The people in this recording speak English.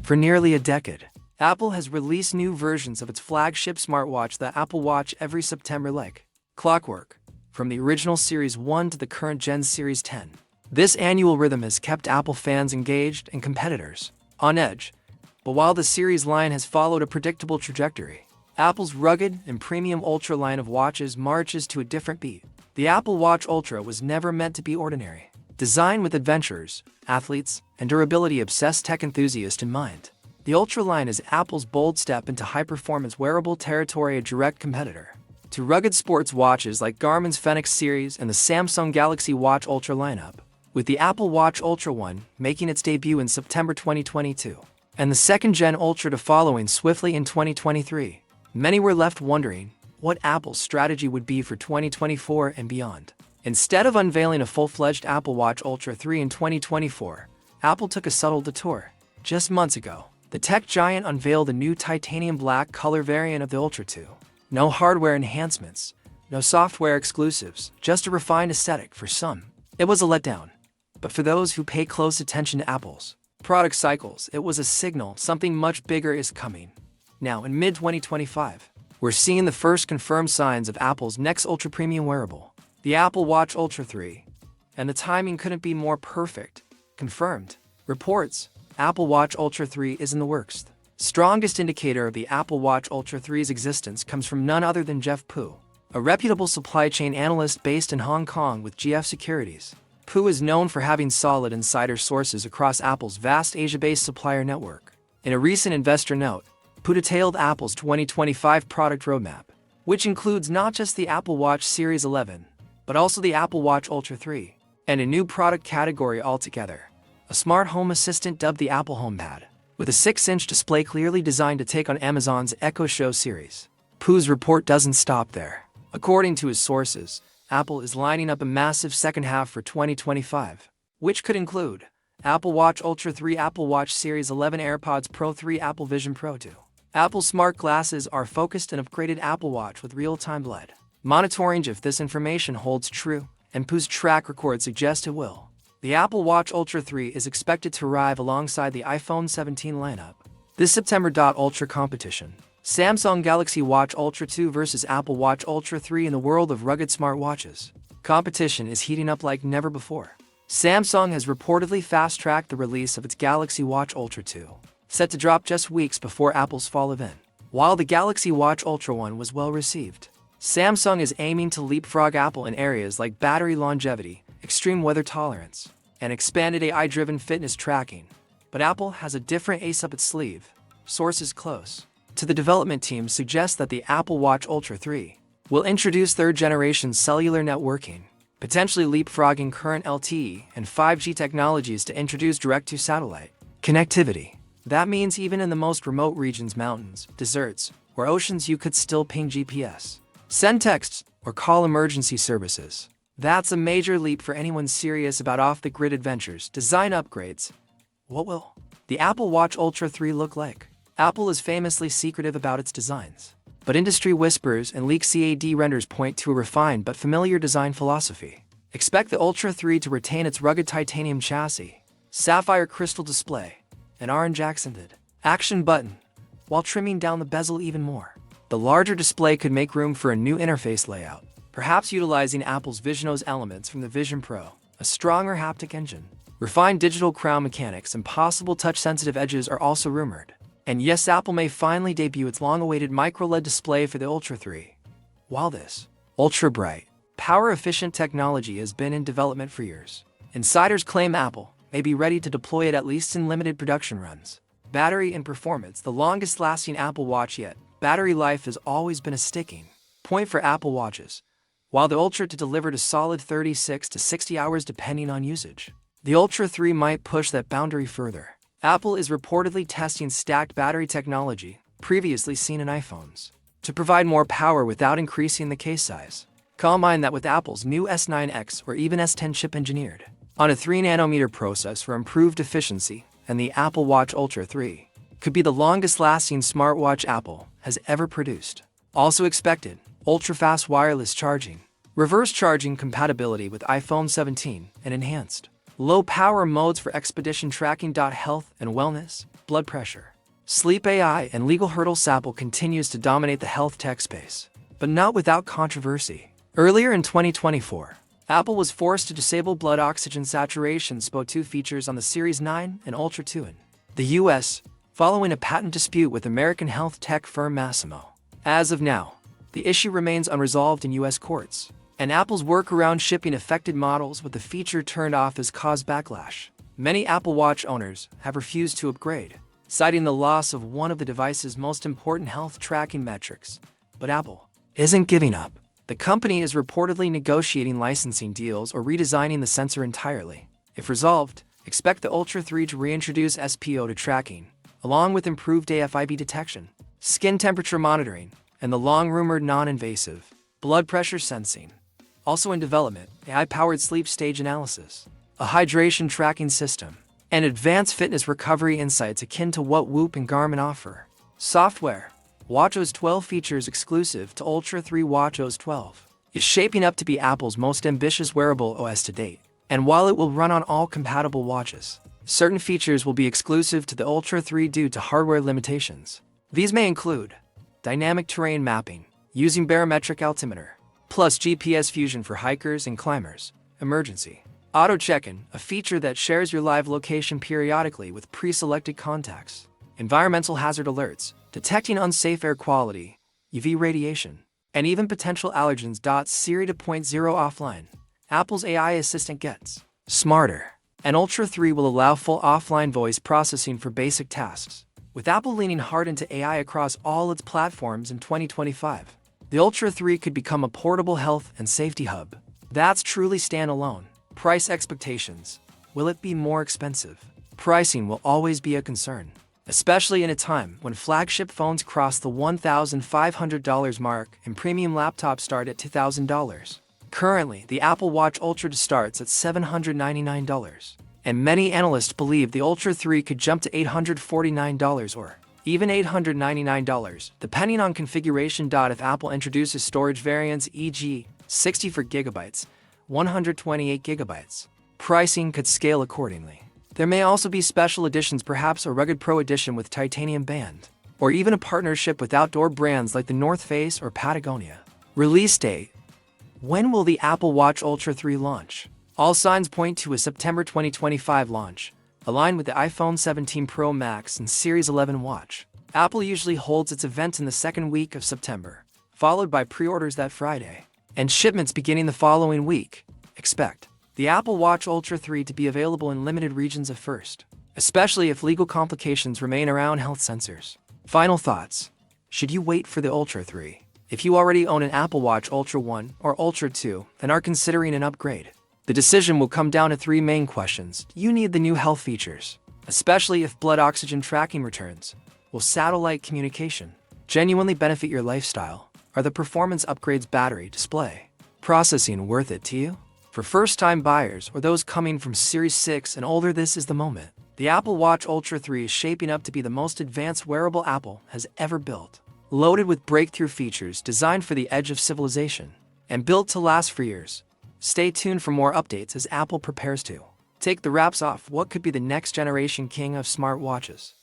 For nearly a decade, Apple has released new versions of its flagship smartwatch, the Apple Watch, every September like clockwork, from the original Series 1 to the current Gen Series 10. This annual rhythm has kept Apple fans engaged and competitors on edge. But while the series line has followed a predictable trajectory, Apple's rugged and premium Ultra line of watches marches to a different beat. The Apple Watch Ultra was never meant to be ordinary. Designed with adventurers, athletes, and durability-obsessed tech enthusiasts in mind, the Ultra line is Apple's bold step into high-performance wearable territory, a direct competitor to rugged sports watches like Garmin's Fenix series and the Samsung Galaxy Watch Ultra lineup, with the Apple Watch Ultra 1 making its debut in September 2022, and the second-gen Ultra to following swiftly in 2023. Many were left wondering what Apple's strategy would be for 2024 and beyond. Instead of unveiling a full-fledged Apple Watch Ultra 3 in 2024, Apple took a subtle detour. Just months ago, the tech giant unveiled a new titanium black color variant of the Ultra 2. No hardware enhancements, no software exclusives, just a refined aesthetic. For some, it was a letdown. But for those who pay close attention to Apple's product cycles, it was a signal something much bigger is coming. Now, in mid-2025, we're seeing the first confirmed signs of Apple's next ultra-premium wearable, the Apple Watch Ultra 3. And the timing couldn't be more perfect. Confirmed reports, Apple Watch Ultra 3 is in the works. Strongest indicator of the Apple Watch Ultra 3's existence comes from none other than Jeff Pu, a reputable supply chain analyst based in Hong Kong with GF Securities. Pu is known for having solid insider sources across Apple's vast Asia-based supplier network. In a recent investor note, Pu detailed Apple's 2025 product roadmap, which includes not just the Apple Watch Series 11, but also the Apple Watch Ultra 3, and a new product category altogether, a smart home assistant dubbed the Apple HomePad, with a 6-inch display clearly designed to take on Amazon's Echo Show series. Pu's report doesn't stop there. According to his sources, Apple is lining up a massive second half for 2025, which could include Apple Watch Ultra 3, Apple Watch Series 11, AirPods Pro 3, Apple Vision Pro 2. Apple smart glasses are focused and upgraded Apple Watch with real-time blood monitoring. If this information holds true, and Pu's track record suggests it will, the Apple Watch Ultra 3 is expected to arrive alongside the iPhone 17 lineup this September. Ultra competition. Samsung Galaxy Watch Ultra 2 versus Apple Watch Ultra 3 in the world of rugged smartwatches. Competition is heating up like never before. Samsung has reportedly fast-tracked the release of its Galaxy Watch Ultra 2, set to drop just weeks before Apple's fall event. While the Galaxy Watch Ultra 1 was well received, Samsung is aiming to leapfrog Apple in areas like battery longevity, extreme weather tolerance, and expanded AI-driven fitness tracking. But Apple has a different ace up its sleeve. Sources close to the development team suggest that the Apple Watch Ultra 3 will introduce third-generation cellular networking, potentially leapfrogging current LTE and 5G technologies to introduce direct-to-satellite connectivity. That means even in the most remote regions, mountains, deserts, or oceans, you could still ping GPS, send texts, or call emergency services. That's a major leap for anyone serious about off-the-grid adventures. Design upgrades. What will the Apple Watch Ultra 3 look like? Apple is famously secretive about its designs, but industry whispers and leaked CAD renders point to a refined but familiar design philosophy. Expect the Ultra 3 to retain its rugged titanium chassis, sapphire crystal display, and orange accented action button, while trimming down the bezel even more. The larger display could make room for a new interface layout, perhaps utilizing Apple's VisionOS elements from the Vision Pro, a stronger haptic engine. Refined digital crown mechanics and possible touch-sensitive edges are also rumored. And yes, Apple may finally debut its long-awaited micro-LED display for the Ultra 3. While this ultra-bright, power-efficient technology has been in development for years, insiders claim Apple may be ready to deploy it at least in limited production runs. Battery and performance. The longest-lasting Apple Watch yet. Battery life has always been a sticking point for Apple Watches, while the Ultra to deliver a solid 36 to 60 hours depending on usage. The Ultra 3 might push that boundary further. Apple is reportedly testing stacked battery technology, previously seen in iPhones, to provide more power without increasing the case size. Combine that with Apple's new S9X or even S10 chip engineered on a 3nm process for improved efficiency, and the Apple Watch Ultra 3 could be the longest-lasting smartwatch Apple has ever produced. Also expected, ultra-fast wireless charging, reverse charging compatibility with iPhone 17, and enhanced low-power modes for expedition tracking. Health and wellness. blood pressure, sleep AI, and legal hurdles. Apple continues to dominate the health tech space, but not without controversy. Earlier in 2024, Apple was forced to disable blood oxygen saturation SPO2 features on the Series 9 and Ultra 2 in the US, following a patent dispute with American health tech firm Masimo. As of now, the issue remains unresolved in US courts, and Apple's workaround shipping affected models with the feature turned off has caused backlash. Many Apple Watch owners have refused to upgrade, citing the loss of one of the device's most important health tracking metrics. But Apple isn't giving up. The company is reportedly negotiating licensing deals or redesigning the sensor entirely. If resolved, expect the Ultra 3 to reintroduce SPO2 tracking, along with improved AFib detection, skin temperature monitoring, and the long-rumored non-invasive blood pressure sensing. Also in development, AI-powered sleep stage analysis, a hydration tracking system, and advanced fitness recovery insights akin to what Whoop and Garmin offer. Software. watchOS 12 features exclusive to Ultra 3. watchOS 12 is shaping up to be Apple's most ambitious wearable OS to date, and while it will run on all compatible watches, certain features will be exclusive to the Ultra 3 due to hardware limitations. These may include dynamic terrain mapping, using barometric altimeter, plus GPS fusion for hikers and climbers, emergency auto check-in, a feature that shares your live location periodically with pre-selected contacts, environmental hazard alerts, detecting unsafe air quality, UV radiation, and even potential allergens. Siri 2.0 offline. Apple's AI assistant gets smarter, and Ultra 3 will allow full offline voice processing for basic tasks, with Apple leaning hard into AI across all its platforms in 2025. The Ultra 3 could become a portable health and safety hub that's truly standalone. Price expectations. Will it be more expensive? Pricing will always be a concern, especially in a time when flagship phones cross the $1,500 mark and premium laptops start at $2,000. Currently, the Apple Watch Ultra starts at $799, and many analysts believe the Ultra 3 could jump to $849 or even $899, depending on configuration. If Apple introduces storage variants, e.g., 64GB, 128GB, pricing could scale accordingly. There may also be special editions, perhaps a rugged Pro edition with titanium band, or even a partnership with outdoor brands like the North Face or Patagonia. Release date. When will the Apple Watch Ultra 3 launch? All signs point to a September 2025 launch, aligned with the iPhone 17 Pro Max and Series 11 watch. Apple usually holds its event in the second week of September, followed by pre-orders that Friday, and shipments beginning the following week. Expect the Apple Watch Ultra 3 to be available in limited regions at first, especially if legal complications remain around health sensors. Final thoughts. Should you wait for the Ultra 3? If you already own an Apple Watch Ultra 1 or Ultra 2 and are considering an upgrade, the decision will come down to three main questions. You need the new health features, especially if blood oxygen tracking returns. Will satellite communication genuinely benefit your lifestyle? Are the performance upgrades, battery, display, processing worth it to you? For first-time buyers or those coming from Series 6 and older, this is the moment. The Apple Watch Ultra 3 is shaping up to be the most advanced wearable Apple has ever built, loaded with breakthrough features designed for the edge of civilization and built to last for years. Stay tuned for more updates as Apple prepares to take the wraps off what could be the next generation king of smartwatches.